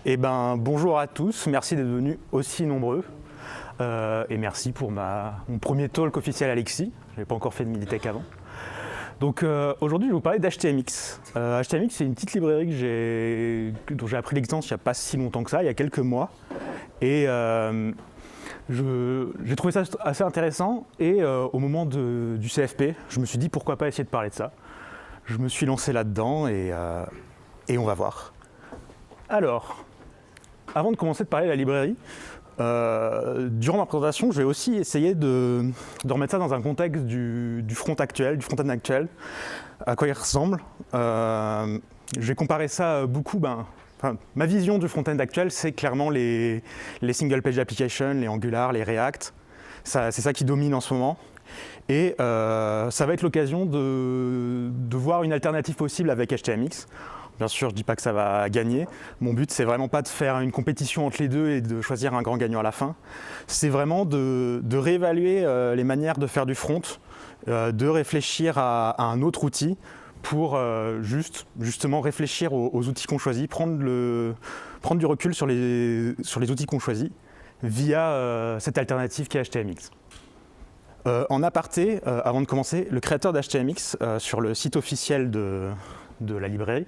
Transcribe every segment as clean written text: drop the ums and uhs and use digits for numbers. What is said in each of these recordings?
Eh ben, bonjour à tous, merci d'être venus aussi nombreux. Et merci pour mon premier talk officiel à Alexis. Je n'avais pas encore fait de Militech avant. Donc aujourd'hui, je vais vous parler d'HTMX. HTMX, c'est une petite librairie dont j'ai appris l'existence il n'y a pas si longtemps que ça, il y a quelques mois. Et j'ai trouvé ça assez intéressant. Et au moment du CFP, je me suis dit pourquoi pas essayer de parler de ça. Je me suis lancé là-dedans et on va voir. Alors, avant de commencer de parler de la librairie, durant ma présentation, je vais aussi essayer de remettre ça dans un contexte du front actuel, du front-end actuel, à quoi il ressemble. Je vais comparer ça beaucoup. Ma vision du front-end actuel, c'est clairement les single-page applications, les Angular, les React. C'est ça qui domine en ce moment. Et ça va être l'occasion de voir une alternative possible avec HTMX. Bien sûr, je ne dis pas que ça va gagner. Mon but, c'est vraiment pas de faire une compétition entre les deux et de choisir un grand gagnant à la fin. C'est vraiment de réévaluer les manières de faire du front, de réfléchir à un autre outil pour justement réfléchir aux outils qu'on choisit, prendre du recul sur les outils qu'on choisit via cette alternative qui est HTMX. En aparté, avant de commencer, le créateur d'HTMX, sur le site officiel de la librairie,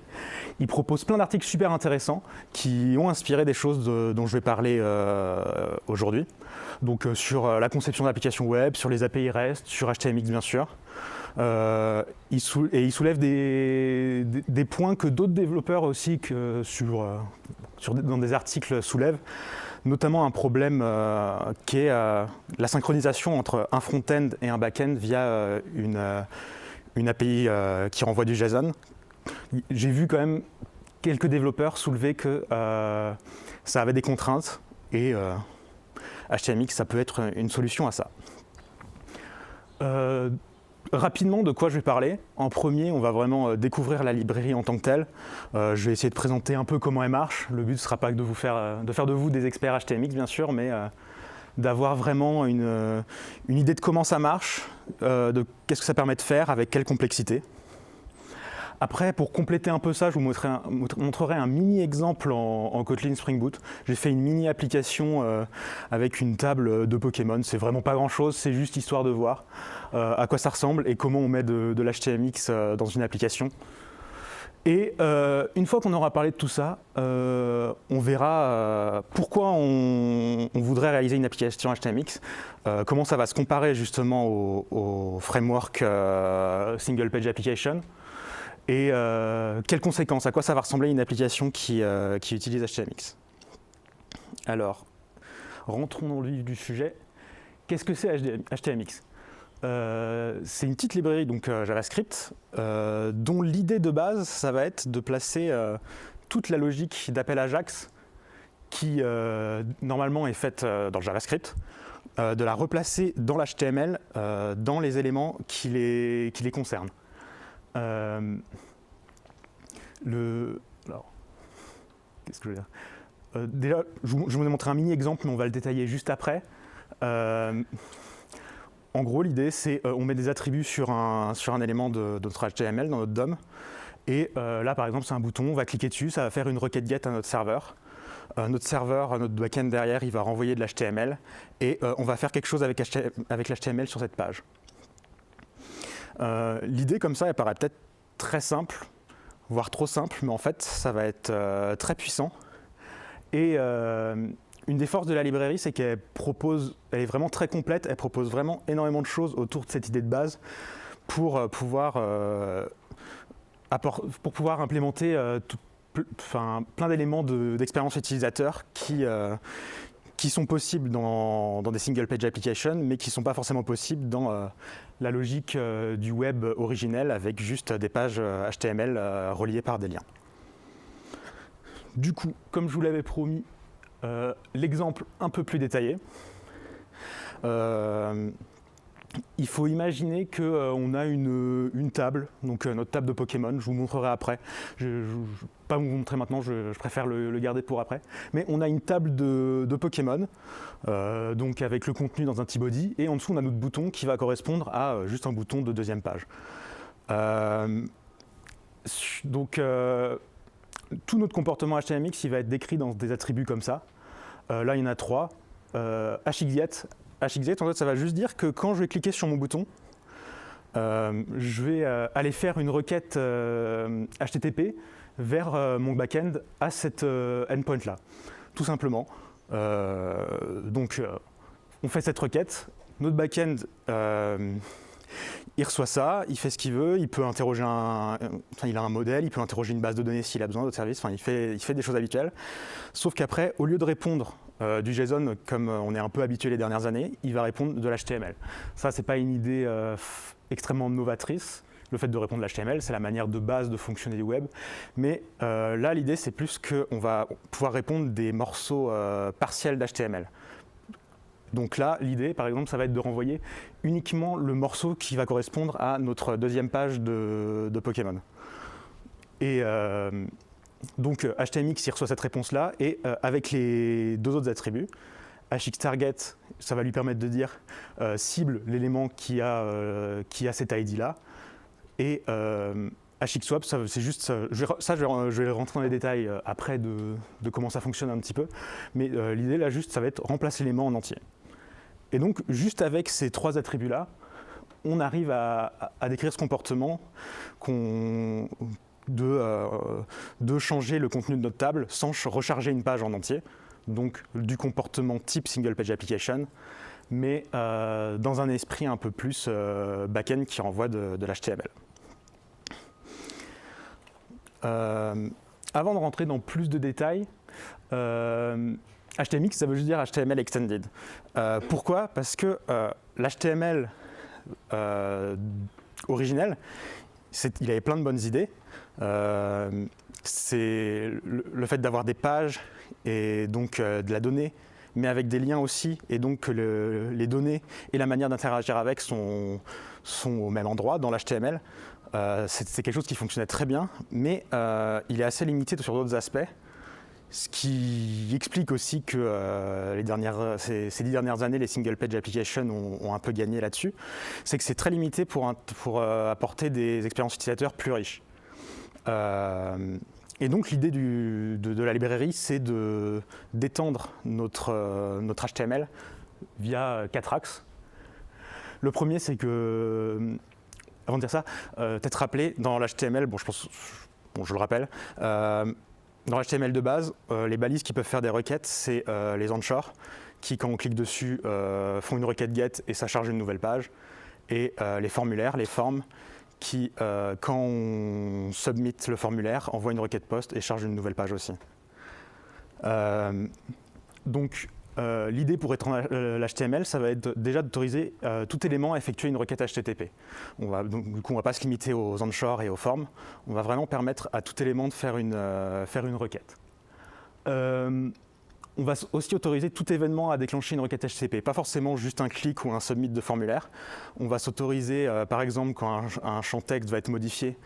il propose plein d'articles super intéressants qui ont inspiré des choses dont je vais parler aujourd'hui. Donc sur la conception d'applications web, sur les API REST, sur HTMX bien sûr. Il soulève des points que d'autres développeurs aussi dans des articles soulèvent, notamment un problème qui est la synchronisation entre un front-end et un back-end via une API qui renvoie du JSON. J'ai vu quand même quelques développeurs soulever que ça avait des contraintes et HTMX, ça peut être une solution à ça. Rapidement, de quoi je vais parler. En premier, on va vraiment découvrir la librairie en tant que telle. Je vais essayer de présenter un peu comment elle marche. Le but ne sera pas de faire de vous des experts HTMX, bien sûr, mais d'avoir vraiment une idée de comment ça marche, de qu'est-ce que ça permet de faire, avec quelle complexité. Après, pour compléter un peu ça, je vous montrerai un mini-exemple en Kotlin Spring Boot. J'ai fait une mini-application avec une table de Pokémon. C'est vraiment pas grand-chose, c'est juste histoire de voir à quoi ça ressemble et comment on met de l'HTMX dans une application. Et une fois qu'on aura parlé de tout ça, on verra pourquoi on voudrait réaliser une application HTMX, comment ça va se comparer justement au framework Single Page Application, et quelles conséquences, à quoi ça va ressembler une application qui utilise HTMX. Alors, rentrons dans le vif du sujet. Qu'est-ce que c'est HTMX ? C'est une petite librairie donc JavaScript dont l'idée de base, ça va être de placer toute la logique d'appel Ajax qui normalement est faite dans le JavaScript, de la replacer dans l'HTML dans les éléments qui les concernent. Alors, qu'est-ce que je veux dire ? Déjà, je vous ai montré un mini-exemple, mais on va le détailler juste après. En gros, l'idée, c'est on met des attributs sur un élément de notre HTML, dans notre DOM. Et là, par exemple, c'est un bouton, on va cliquer dessus, ça va faire une requête GET à notre serveur. Notre backend derrière, il va renvoyer de l'HTML. Et on va faire quelque chose avec l'HTML sur cette page. L'idée comme ça, elle paraît peut-être très simple, voire trop simple, mais en fait, ça va être très puissant. Et une des forces de la librairie, c'est qu'elle est vraiment très complète, elle propose vraiment énormément de choses autour de cette idée de base pour pouvoir implémenter plein d'éléments d'expérience utilisateur qui sont possibles dans des single-page applications, mais qui ne sont pas forcément possibles dans la logique du web originel avec juste des pages HTML reliées par des liens. Du coup, comme je vous l'avais promis, l'exemple un peu plus détaillé. Il faut imaginer qu'on a une table, donc notre table de Pokémon, je vous montrerai après. Je ne vais pas vous montrer maintenant, je préfère le garder pour après. Mais on a une table de Pokémon, donc avec le contenu dans un petit body, et en dessous on a notre bouton qui va correspondre à juste un bouton de deuxième page. Donc tout notre comportement HTMX, il va être décrit dans des attributs comme ça. Là, il y en a 3. HXget, en fait, ça va juste dire que quand je vais cliquer sur mon bouton, je vais aller faire une requête HTTP vers mon backend à cet endpoint-là, tout simplement. Donc, on fait cette requête. Notre backend, il reçoit ça, il fait ce qu'il veut, il peut interroger il a un modèle, il peut interroger une base de données s'il a besoin d'autres services, il fait des choses habituelles. Sauf qu'après, au lieu de répondre du JSON comme on est un peu habitué les dernières années, il va répondre de l'HTML. Ça, c'est pas une idée extrêmement novatrice. Le fait de répondre de l'HTML, c'est la manière de base de fonctionner du web. Mais là, l'idée, c'est plus qu'on va pouvoir répondre des morceaux partiels d'HTML. Donc là, l'idée, par exemple, ça va être de renvoyer uniquement le morceau qui va correspondre à notre deuxième page de Pokémon. Et donc, HTMX, il reçoit cette réponse-là, et avec les 2 autres attributs, HXTarget, ça va lui permettre de dire cible l'élément qui a cet ID-là, et HXSwap, c'est juste, je vais rentrer dans les détails après de comment ça fonctionne un petit peu, mais l'idée là, juste, ça va être remplacer l'élément en entier. Et donc, juste avec ces 3 attributs-là, on arrive à décrire ce comportement de changer le contenu de notre table sans recharger une page en entier. Donc, du comportement type Single Page Application, mais dans un esprit un peu plus back-end qui renvoie de l'HTML. Avant de rentrer dans plus de détails, HTMX, ça veut juste dire HTML Extended. Pourquoi? Parce que l'HTML originel, il avait plein de bonnes idées. C'est le fait d'avoir des pages et donc de la donnée, mais avec des liens aussi, et donc que les données et la manière d'interagir avec sont au même endroit dans l'HTML. C'est quelque chose qui fonctionnait très bien, mais il est assez limité sur d'autres aspects. Ce qui explique aussi que ces 10 dernières années, les single page applications ont un peu gagné là-dessus. C'est que c'est très limité pour apporter des expériences utilisateurs plus riches. Et donc l'idée de la librairie, c'est d'étendre notre HTML via 4 axes. Le premier, c'est que, avant de dire ça, peut-être rappeler, dans l'HTML, je le rappelle, dans l'HTML de base, les balises qui peuvent faire des requêtes, c'est les onshore, qui, quand on clique dessus, font une requête get et ça charge une nouvelle page. Et les formulaires, les forms, qui, quand on submit le formulaire, envoient une requête post et charge une nouvelle page aussi. Donc, l'idée pour étendre l'HTML, ça va être déjà d'autoriser tout élément à effectuer une requête HTTP. Du coup, on ne va pas se limiter aux onshore et aux forms. On va vraiment permettre à tout élément de faire une requête. On va aussi autoriser tout événement à déclencher une requête HTTP. Pas forcément juste un clic ou un submit de formulaire. On va s'autoriser, par exemple, quand un champ texte va être modifié,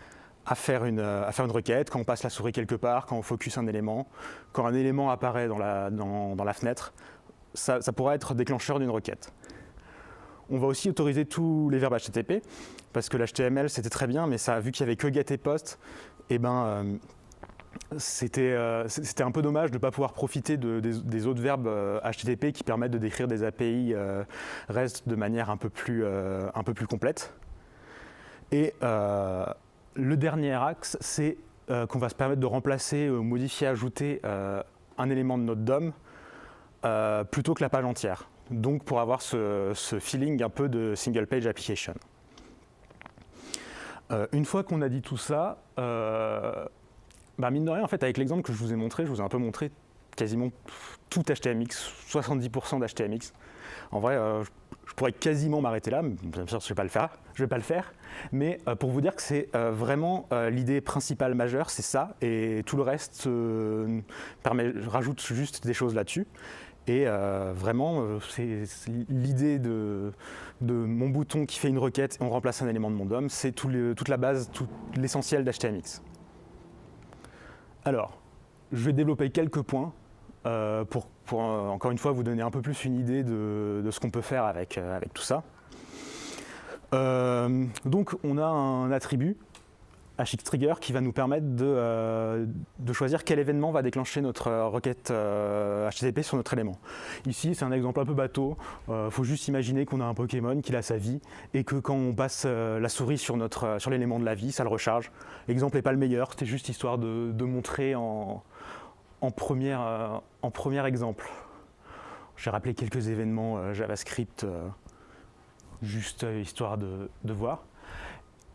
à faire une requête, quand on passe la souris quelque part, quand on focus un élément, quand un élément apparaît dans la fenêtre. Ça pourra être déclencheur d'une requête. On va aussi autoriser tous les verbes HTTP, parce que l'HTML c'était très bien, mais vu qu'il n'y avait que get et post, c'était un peu dommage de ne pas pouvoir profiter des autres verbes HTTP qui permettent de décrire des API REST de manière un peu plus complète. Et le dernier axe, c'est qu'on va se permettre de remplacer, modifier, ajouter un élément de notre DOM plutôt que la page entière. Donc pour avoir ce feeling un peu de single page application. Une fois qu'on a dit tout ça, mine de rien, en fait, avec l'exemple que je vous ai montré, je vous ai un peu montré quasiment tout HTMX, 70% d'HTMX. En vrai, je pourrais quasiment m'arrêter là, mais bien sûr, je ne vais pas le faire. Mais pour vous dire que c'est vraiment l'idée principale majeure, c'est ça, et tout le reste rajoute juste des choses là-dessus. Et vraiment, c'est l'idée de mon bouton qui fait une requête et on remplace un élément de mon DOM, c'est toute la base, tout l'essentiel d'HTMX. Alors, je vais développer quelques points pour encore une fois vous donner un peu plus une idée de ce qu'on peut faire avec tout ça. Donc on a un attribut hxtrigger qui va nous permettre de choisir quel événement va déclencher notre requête HTTP sur notre élément. Ici, c'est un exemple un peu bateau. Faut juste imaginer qu'on a un Pokémon qui a sa vie et que quand on passe la souris sur l'élément de la vie, ça le recharge. L'exemple n'est pas le meilleur, c'était juste histoire de montrer en premier exemple. J'ai rappelé quelques événements JavaScript, juste histoire de voir.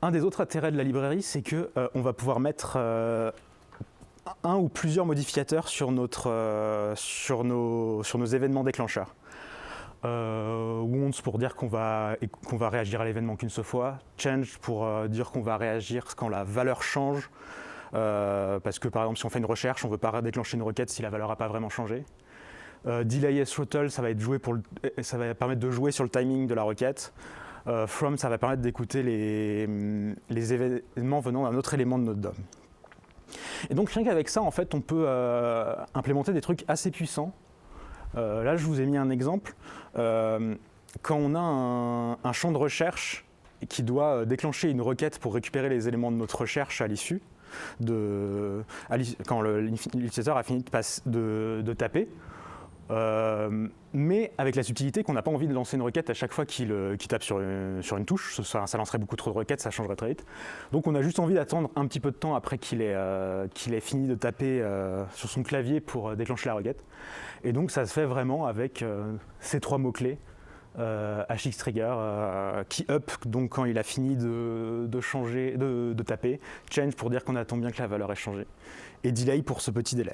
Un des autres intérêts de la librairie, c'est qu'on va pouvoir mettre un ou plusieurs modificateurs sur nos événements déclencheurs. Once pour dire qu'on va réagir à l'événement qu'une seule fois, change pour dire qu'on va réagir quand la valeur change, parce que par exemple si on fait une recherche, on ne veut pas déclencher une requête si la valeur n'a pas vraiment changé. Delay as throttle, ça va permettre de jouer sur le timing de la requête. From, ça va permettre d'écouter les événements venant d'un autre élément de notre DOM. Et donc rien qu'avec ça, en fait, on peut implémenter des trucs assez puissants. Là, je vous ai mis un exemple. Quand on a un champ de recherche qui doit déclencher une requête pour récupérer les éléments de notre recherche à l'issue, quand l'utilisateur a fini de taper, mais avec la subtilité qu'on n'a pas envie de lancer une requête à chaque fois qu'il tape sur une touche, ça lancerait beaucoup trop de requêtes, ça changerait très vite. Donc on a juste envie d'attendre un petit peu de temps après qu'il ait fini de taper sur son clavier pour déclencher la requête. Et donc ça se fait vraiment avec ces trois mots-clés, hxtrigger, key up, donc quand il a fini de taper, change pour dire qu'on attend bien que la valeur ait changé, et delay pour ce petit délai.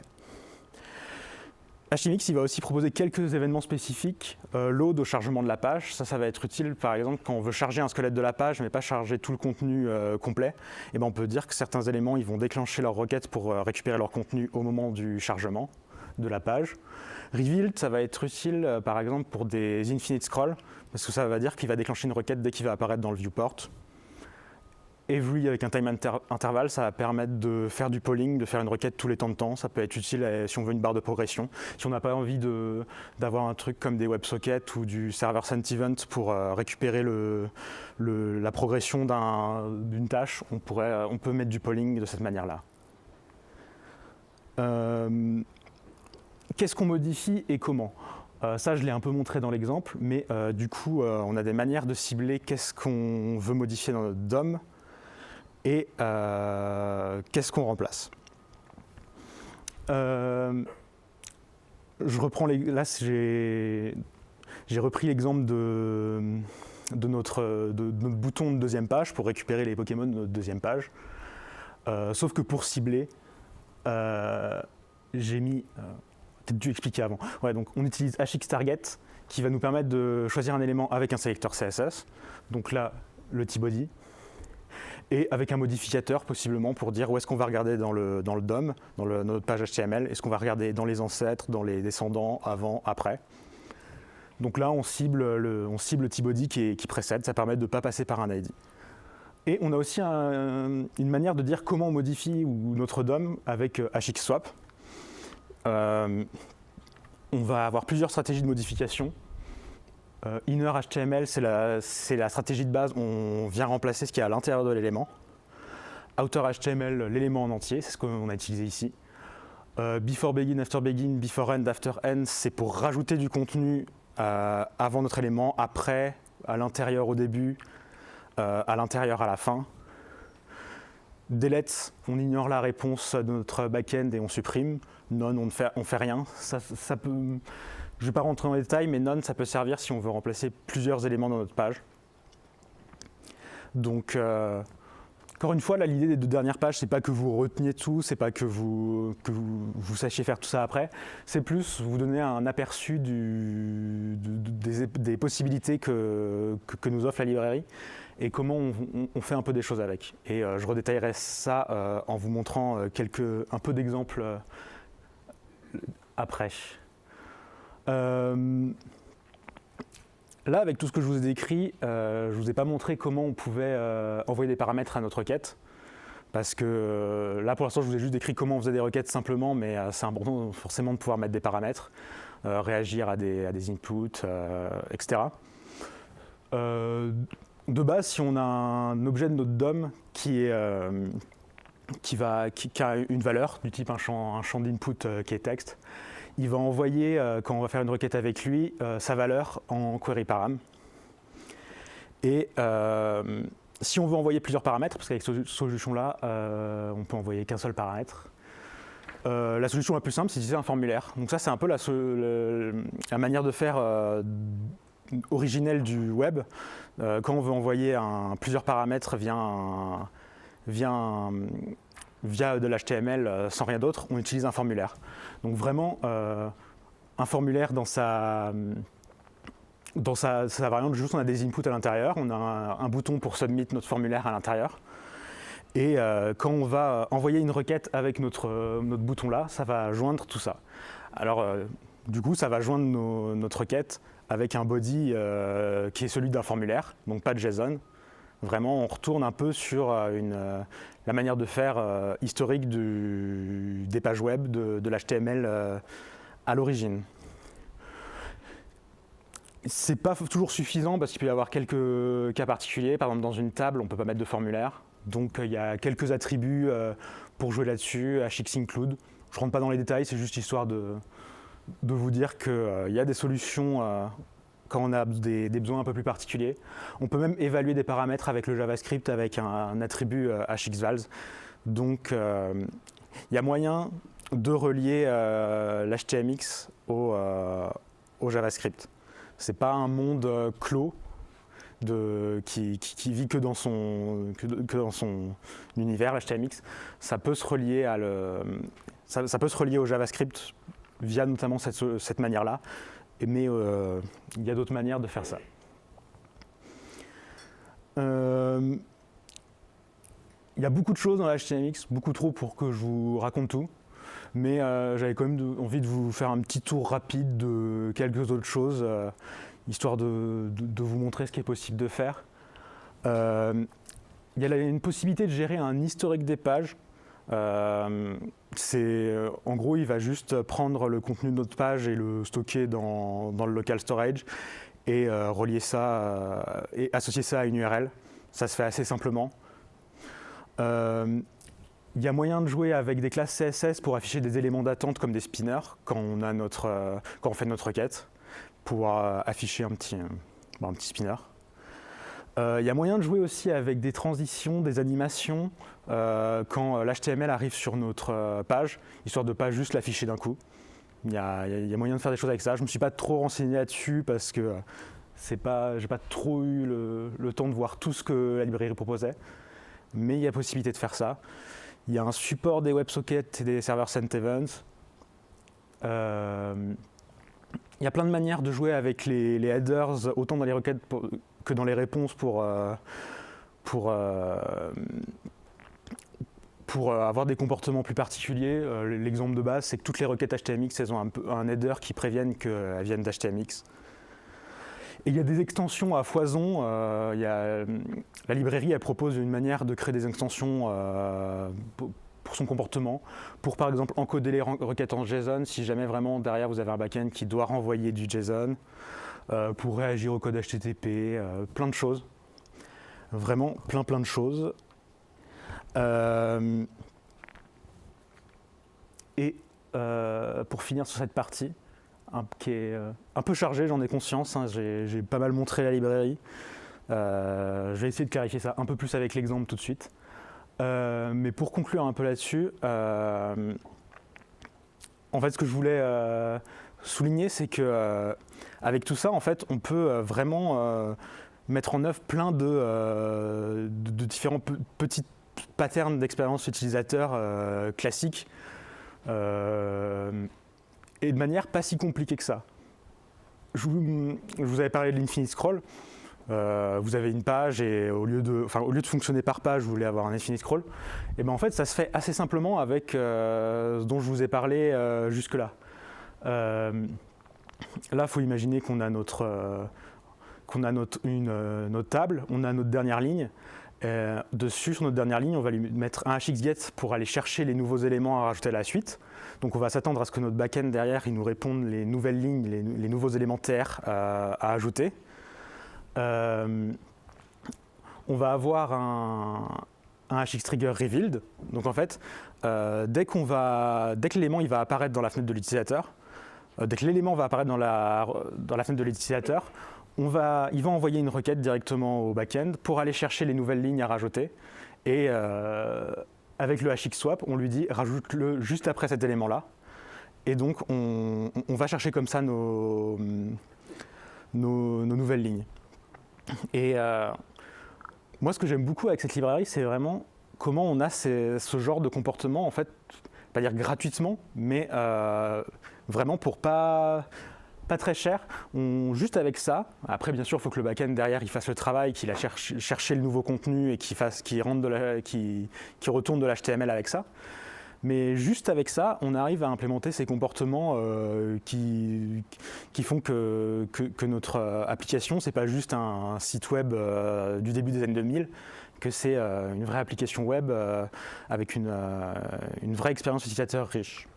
HTMX, il va aussi proposer quelques événements spécifiques, load au chargement de la page, ça va être utile par exemple quand on veut charger un squelette de la page mais pas charger tout le contenu complet, et ben on peut dire que certains éléments ils vont déclencher leur requête pour récupérer leur contenu au moment du chargement de la page. Revealed, ça va être utile par exemple pour des infinite scroll, parce que ça va dire qu'il va déclencher une requête dès qu'il va apparaître dans le viewport. Every avec un time interval, ça va permettre de faire du polling, de faire une requête tous les temps de temps. Ça peut être utile si on veut une barre de progression. Si on n'a pas envie d'avoir un truc comme des WebSockets ou du server sent event pour récupérer la progression d'une tâche, on peut mettre du polling de cette manière-là. Qu'est-ce qu'on modifie et comment ? Ça, je l'ai un peu montré dans l'exemple, mais du coup, on a des manières de cibler qu'est-ce qu'on veut modifier dans notre DOM et qu'est-ce qu'on remplace. Je reprends là, j'ai repris l'exemple de notre bouton de deuxième page pour récupérer les Pokémon de notre deuxième page. Sauf que pour cibler, j'ai mis... peut-être dû expliquer avant. Ouais, donc on utilise hxtarget qui va nous permettre de choisir un élément avec un sélecteur CSS. Donc là, le tbody. Et avec un modificateur possiblement pour dire où est-ce qu'on va regarder dans le DOM, dans notre page HTML. Est-ce qu'on va regarder dans les ancêtres, dans les descendants, avant, après. Donc là, on cible le tbody qui précède. Ça permet de ne pas passer par un ID. Et on a aussi une manière de dire comment on modifie notre DOM avec hxswap. On va avoir plusieurs stratégies de modification. Inner HTML, c'est la stratégie de base, on vient remplacer ce qui est à l'intérieur de l'élément. Outer HTML, l'élément en entier, c'est ce qu'on a utilisé ici. Before begin, before end, after end, c'est pour rajouter du contenu avant notre élément, après, à l'intérieur au début, à l'intérieur à la fin. Delete, on ignore la réponse de notre back-end et on supprime. None, on fait rien. Ça peut, je ne vais pas rentrer dans les détails, mais none, ça peut servir si on veut remplacer plusieurs éléments dans notre page. Donc, encore une fois, l'idée des deux dernières pages, c'est pas que vous reteniez tout, c'est pas que vous sachiez faire tout ça après. C'est plus vous donner un aperçu des possibilités que nous offre la librairie et comment on fait un peu des choses avec. Et je redétaillerai ça en vous montrant un peu d'exemples après. Là, avec tout ce que je vous ai décrit, je ne vous ai pas montré comment on pouvait envoyer des paramètres à notre requête. Parce que là, pour l'instant, je vous ai juste décrit comment on faisait des requêtes simplement, mais c'est important forcément de pouvoir mettre des paramètres, réagir à des inputs, etc. De base, si on a un objet de notre DOM qui est qui a une valeur du type un champ d'input qui est texte. Il va envoyer, quand on va faire une requête avec lui, sa valeur en query param. Et si on veut envoyer plusieurs paramètres, parce qu'avec cette solution-là, on peut envoyer qu'un seul paramètre, la solution la plus simple, c'est d'utiliser un formulaire. Donc ça, c'est un peu la manière de faire originelle du web. Quand on veut envoyer plusieurs paramètres via de l'HTML sans rien d'autre, on utilise un formulaire. Donc vraiment, un formulaire dans sa variante, juste on a des inputs à l'intérieur, on a un bouton pour submit notre formulaire à l'intérieur. Et quand on va envoyer une requête avec notre bouton là, ça va joindre tout ça. Alors du coup, ça va joindre notre requête avec un body qui est celui d'un formulaire, donc pas de JSON. Vraiment, on retourne un peu sur la manière de faire historique des pages web, de l'HTML à l'origine. C'est pas toujours suffisant parce qu'il peut y avoir quelques cas particuliers. Par exemple, dans une table, on ne peut pas mettre de formulaire. Donc, il y a quelques attributs pour jouer là-dessus, hxinclude. Je ne rentre pas dans les détails, c'est juste histoire de vous dire qu'il y a des solutions quand on a des besoins un peu plus particuliers. On peut même évaluer des paramètres avec le JavaScript avec un attribut hxvals. Donc, il y a moyen de relier l'HTMX au JavaScript. Ce n'est pas un monde clos qui vit que dans son univers, l'HTMX. Ça peut se relier ça peut se relier au JavaScript via notamment cette manière-là. Mais il y a d'autres manières de faire ça. Il y a beaucoup de choses dans l'HTMX, beaucoup trop pour que je vous raconte tout. Mais j'avais quand même envie de vous faire un petit tour rapide de quelques autres choses, histoire de vous montrer ce qui est possible de faire. Il y a une possibilité de gérer un historique des pages. En gros, il va juste prendre le contenu de notre page et le stocker dans le local storage et relier ça et associer ça à une URL. Ça se fait assez simplement. Il y a moyen de jouer avec des classes CSS pour afficher des éléments d'attente comme des spinners quand on fait notre requête, pour afficher un petit spinner. Il y a moyen de jouer aussi avec des transitions, des animations quand l'HTML arrive sur notre page, histoire de ne pas juste l'afficher d'un coup. Il y a moyen de faire des choses avec ça. Je ne me suis pas trop renseigné là-dessus parce que j'ai pas trop eu le temps de voir tout ce que la librairie proposait. Mais il y a possibilité de faire ça. Il y a un support des WebSockets et des serveurs sent events. Il y a plein de manières de jouer avec les headers, autant dans les requêtes que dans les réponses pour avoir des comportements plus particuliers. L'exemple de base, c'est que toutes les requêtes HTMX, elles ont un header qui préviennent qu'elles viennent d'HTMX. Et il y a des extensions à foison. La librairie, elle propose une manière de créer des extensions pour son comportement, pour par exemple encoder les requêtes en JSON, si jamais vraiment derrière vous avez un backend qui doit renvoyer du JSON, pour réagir au code HTTP, plein de choses. Vraiment plein de choses. Pour finir sur cette partie, qui est un peu chargée, j'en ai conscience, hein, j'ai pas mal montré la librairie. Je vais essayer de clarifier ça un peu plus avec l'exemple tout de suite. Mais pour conclure un peu là-dessus, en fait, ce que je voulais souligner, c'est que avec tout ça, en fait, on peut vraiment mettre en œuvre plein de différents petits patterns d'expérience utilisateur classiques et de manière pas si compliquée que ça. Je vous avais parlé de l'infinite scroll. Vous avez une page et au lieu de fonctionner par page, vous voulez avoir un infinite scroll. Et ben en fait, ça se fait assez simplement avec ce dont je vous ai parlé jusque-là. Là, il faut imaginer qu'on a notre table, on a notre dernière ligne. Dessus, sur notre dernière ligne, on va lui mettre un hxget pour aller chercher les nouveaux éléments à rajouter à la suite. Donc on va s'attendre à ce que notre backend derrière, il nous réponde les nouvelles lignes, les nouveaux élémentaires à ajouter. On va avoir un hx trigger revealed. Donc en fait, dès que l'élément il va apparaître dans la fenêtre de l'utilisateur, dès que l'élément va apparaître dans la fenêtre de l'utilisateur, il va envoyer une requête directement au back-end pour aller chercher les nouvelles lignes à rajouter. Et avec le hx swap, on lui dit rajoute-le juste après cet élément-là. Et donc on va chercher comme ça nos nouvelles lignes. Et moi, ce que j'aime beaucoup avec cette librairie, c'est vraiment comment on a ce genre de comportement, en fait, pas dire gratuitement, mais vraiment pour pas très cher. Juste avec ça, après bien sûr, il faut que le back-end derrière il fasse le travail, qu'il a cherché le nouveau contenu et qu'il retourne de l'HTML avec ça. Mais juste avec ça, on arrive à implémenter ces comportements qui font que notre application, c'est pas juste un site web du début des années 2000, que c'est une vraie application web avec une vraie expérience utilisateur riche.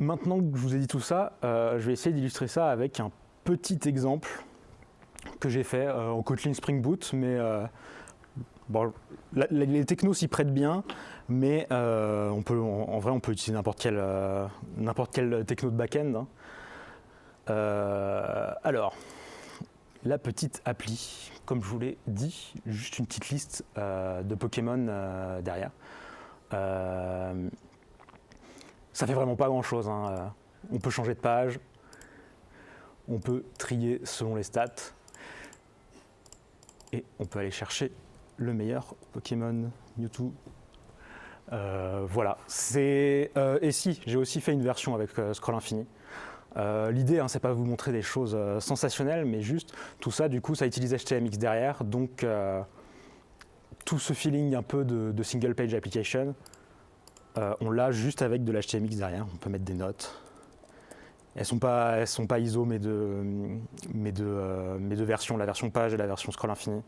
Maintenant que je vous ai dit tout ça, je vais essayer d'illustrer ça avec un petit exemple que j'ai fait en Kotlin Spring Boot, mais bon, les technos s'y prêtent bien, mais en vrai on peut utiliser n'importe quel techno de back-end. Alors, la petite appli, comme je vous l'ai dit, juste une petite liste de Pokémon derrière. Ça fait vraiment pas grand chose, hein. On peut changer de page, on peut trier selon les stats, et on peut aller chercher le meilleur Pokémon Mewtwo. Voilà. Et si, j'ai aussi fait une version avec scroll infini. L'idée, hein, c'est pas vous montrer des choses sensationnelles, mais juste tout ça, du coup, ça utilise HTMX derrière, donc tout ce feeling un peu de single page application, on l'a juste avec de l'HTMX derrière. On peut mettre des notes. Elles sont pas ISO, mais de versions, la version page et la version scroll infini.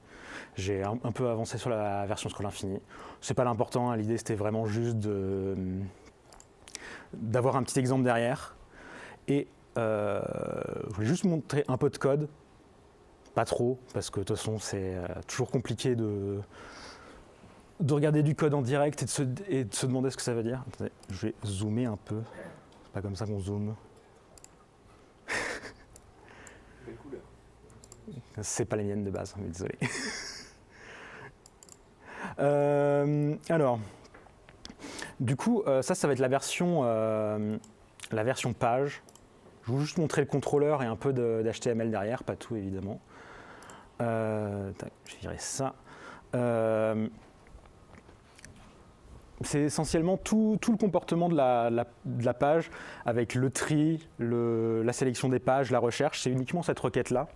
J'ai un peu avancé sur la version scroll infini. C'est pas l'important, hein, l'idée c'était vraiment juste d'avoir un petit exemple derrière. Et je voulais juste vous montrer un peu de code, pas trop, parce que de toute façon c'est toujours compliqué de regarder du code en direct et de se demander ce que ça veut dire. Attendez, je vais zoomer un peu. C'est pas comme ça qu'on zoome. C'est pas les miennes de base, mais désolé. Alors, du coup, ça va être la version page. Je vais juste montrer le contrôleur et un peu d'HTML derrière, pas tout évidemment. Je vais virer ça. C'est essentiellement tout le comportement de la page avec le tri, la sélection des pages, la recherche. C'est uniquement cette requête-là.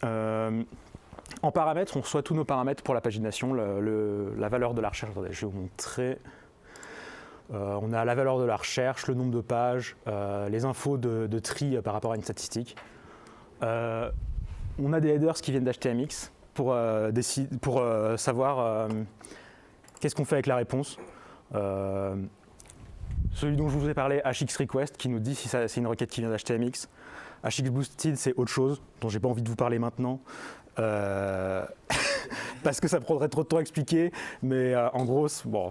En paramètres, on reçoit tous nos paramètres pour la pagination, la valeur de la recherche. Attendez, je vais vous montrer. On a la valeur de la recherche, le nombre de pages, les infos de tri par rapport à une statistique. On a des headers qui viennent d'HTMX pour savoir qu'est-ce qu'on fait avec la réponse. Celui dont je vous ai parlé, hxRequest, qui nous dit si c'est une requête qui vient d'HTMX. hxBoosted, c'est autre chose, dont j'ai pas envie de vous parler maintenant, parce que ça prendrait trop de temps à expliquer, mais en gros, bon,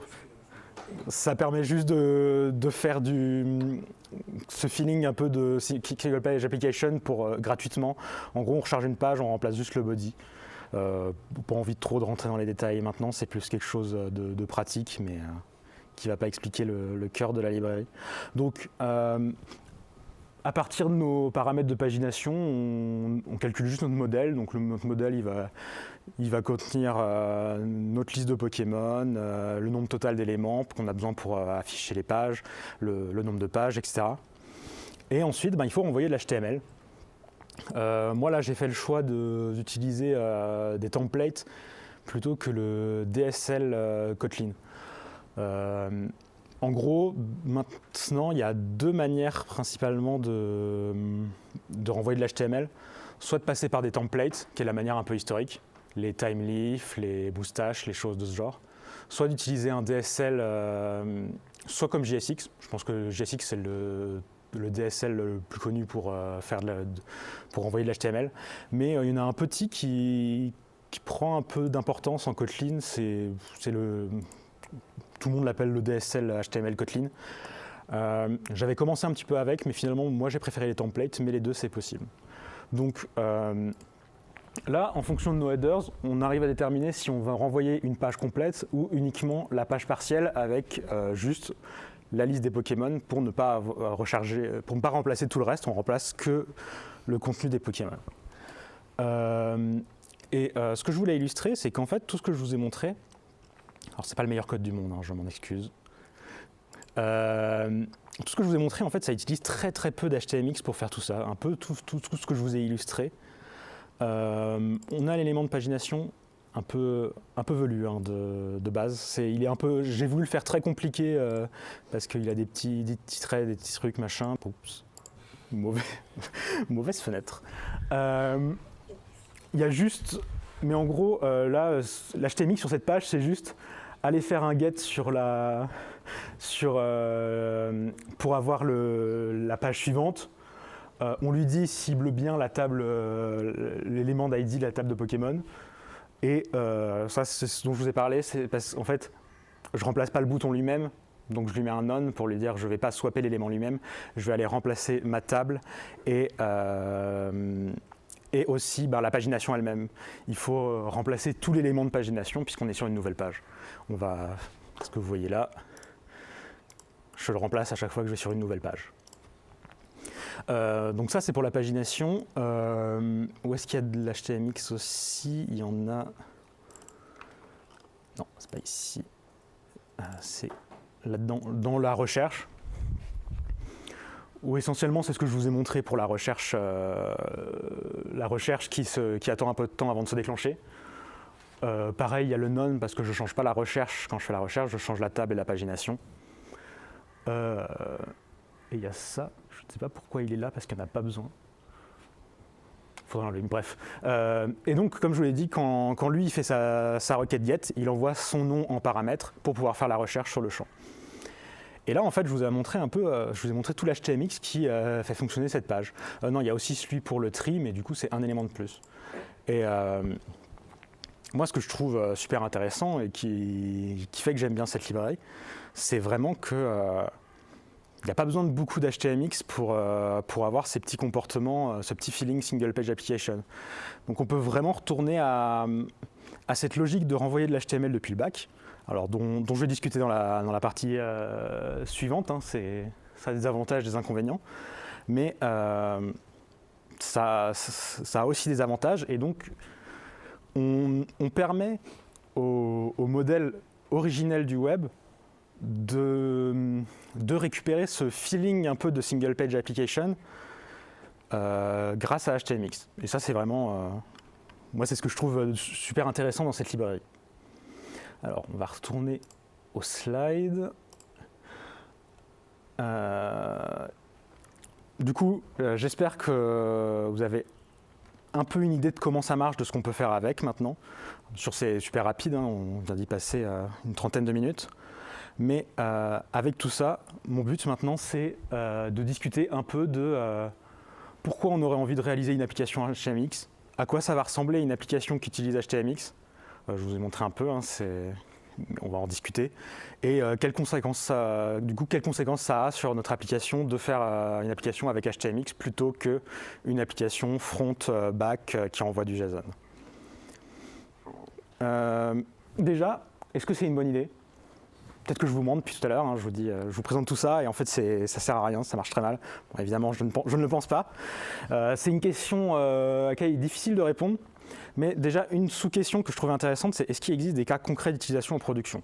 ça permet juste de faire ce feeling un peu de single page application gratuitement. En gros, on recharge une page, on remplace juste le body. Pas envie de rentrer dans les détails maintenant, c'est plus quelque chose de pratique, mais qui ne va pas expliquer le cœur de la librairie. Donc, à partir de nos paramètres de pagination, on calcule juste notre modèle. Donc notre modèle, il va contenir notre liste de Pokémon, le nombre total d'éléments qu'on a besoin pour afficher les pages, le nombre de pages, etc. Et ensuite, il faut envoyer de l'HTML. Moi là, j'ai fait le choix d'utiliser des templates plutôt que le DSL Kotlin. En gros, maintenant, il y a deux manières principalement de renvoyer de l'HTML. Soit de passer par des templates, qui est la manière un peu historique, les timeleaf, les boostash, les choses de ce genre. Soit d'utiliser un DSL, soit comme JSX. Je pense que JSX, c'est le le DSL le plus connu pour, pour envoyer de l'HTML. Mais il y en a un petit qui prend un peu d'importance en Kotlin. Tout le monde l'appelle le DSL HTML Kotlin. J'avais commencé un petit peu avec, mais finalement, moi j'ai préféré les templates, mais les deux c'est possible. Donc là, en fonction de nos headers, on arrive à déterminer si on va renvoyer une page complète ou uniquement la page partielle avec juste la liste des Pokémon pour ne pas recharger, pour ne pas remplacer tout le reste, on remplace que le contenu des Pokémon. Ce que je voulais illustrer, c'est qu'en fait, tout ce que je vous ai montré, alors c'est pas le meilleur code du monde, hein, je m'en excuse. Tout ce que je vous ai montré, en fait, ça utilise très peu d'HTMX pour faire tout ça, un peu tout ce que je vous ai illustré. On a l'élément de pagination un peu velu hein, de base. J'ai voulu le faire très compliqué parce qu'il a des petits traits, des petits trucs, machin. Oups, mauvaise fenêtre. Il y a juste, mais en gros, là, l'HTMX sur cette page, c'est juste aller faire un get pour avoir la page suivante. On lui dit cible bien la table, l'élément d'ID, la table de Pokémon. Et ça, c'est ce dont je vous ai parlé, c'est parce qu'en fait, je ne remplace pas le bouton lui-même, donc je lui mets un none pour lui dire je ne vais pas swapper l'élément lui-même, je vais aller remplacer ma table et aussi la pagination elle-même. Il faut remplacer tout l'élément de pagination puisqu'on est sur une nouvelle page. Ce que vous voyez là, je le remplace à chaque fois que je vais sur une nouvelle page. Donc ça c'est pour la pagination. Où est-ce qu'il y a de l'HTMX aussi? Il y en a... Non, c'est pas ici. C'est là-dedans, dans la recherche. Où essentiellement c'est ce que je vous ai montré pour la recherche qui attend un peu de temps avant de se déclencher. Pareil, il y a le none parce que je ne change pas la recherche. Quand je fais la recherche, je change la table et la pagination. Et il y a ça, je ne sais pas pourquoi il est là, parce qu'il n'y en a pas besoin. Il faudra enlever, bref. Et donc, comme je vous l'ai dit, quand lui il fait sa requête get, il envoie son nom en paramètre pour pouvoir faire la recherche sur le champ. Et là, en fait, je vous ai montré tout l'HTMX qui fait fonctionner cette page. Non, il y a aussi celui pour le tree, mais du coup, c'est un élément de plus. Et moi, ce que je trouve super intéressant et qui fait que j'aime bien cette librairie, c'est vraiment que il n'y a pas besoin de beaucoup d'HTMX pour avoir ces petits comportements, ce petit feeling single page application. Donc on peut vraiment retourner à cette logique de renvoyer de l'HTML depuis le back, alors dont je vais discuter dans la partie suivante, hein, ça a des avantages, des inconvénients, mais ça a aussi des avantages, et donc on permet au modèle originel du web de récupérer ce feeling un peu de single page application grâce à HTMX. Et ça, c'est vraiment... moi, c'est ce que je trouve super intéressant dans cette librairie. Alors, on va retourner au slide. Du coup, j'espère que vous avez un peu une idée de comment ça marche, de ce qu'on peut faire avec maintenant. C'est super rapide, hein, on vient d'y passer une trentaine de minutes. Mais avec tout ça, mon but maintenant, c'est de discuter un peu de pourquoi on aurait envie de réaliser une application HTMX, à quoi ça va ressembler une application qui utilise HTMX. Je vous ai montré un peu, hein, on va en discuter. Et quelles conséquences ça a sur notre application de faire une application avec HTMX plutôt qu'une application front-back qui envoie du JSON. Déjà, est-ce que c'est une bonne idée ? Peut-être que je vous mente depuis tout à l'heure, hein, je vous présente tout ça et en fait ça sert à rien, ça marche très mal. Bon, évidemment, je ne le pense pas. C'est une question à laquelle il est difficile de répondre, mais déjà une sous-question que je trouve intéressante, c'est est-ce qu'il existe des cas concrets d'utilisation en production ?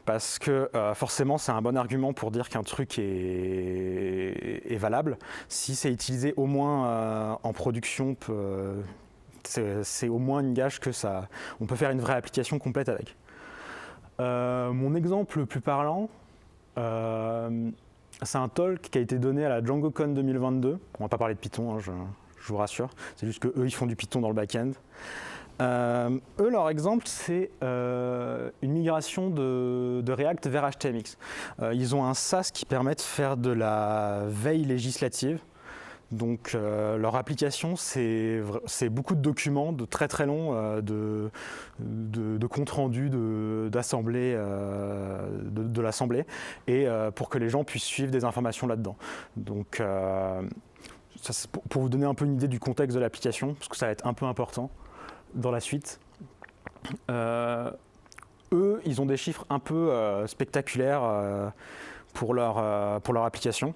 Parce que forcément, c'est un bon argument pour dire qu'un truc est valable. Si c'est utilisé au moins en production, c'est au moins une gage que on peut faire une vraie application complète avec. Mon exemple le plus parlant, c'est un talk qui a été donné à la DjangoCon 2022. On ne va pas parler de Python, hein, je vous rassure. C'est juste qu'eux, ils font du Python dans le back-end. Eux, leur exemple, c'est une migration de React vers HTMX. Ils ont un SaaS qui permet de faire de la veille législative. Donc leur application, c'est beaucoup de documents, de très très longs, de comptes rendus d'assemblée, de l'assemblée, et pour que les gens puissent suivre des informations là-dedans. Donc ça, c'est pour vous donner un peu une idée du contexte de l'application, parce que ça va être un peu important dans la suite. Eux, ils ont des chiffres un peu spectaculaires pour leur application.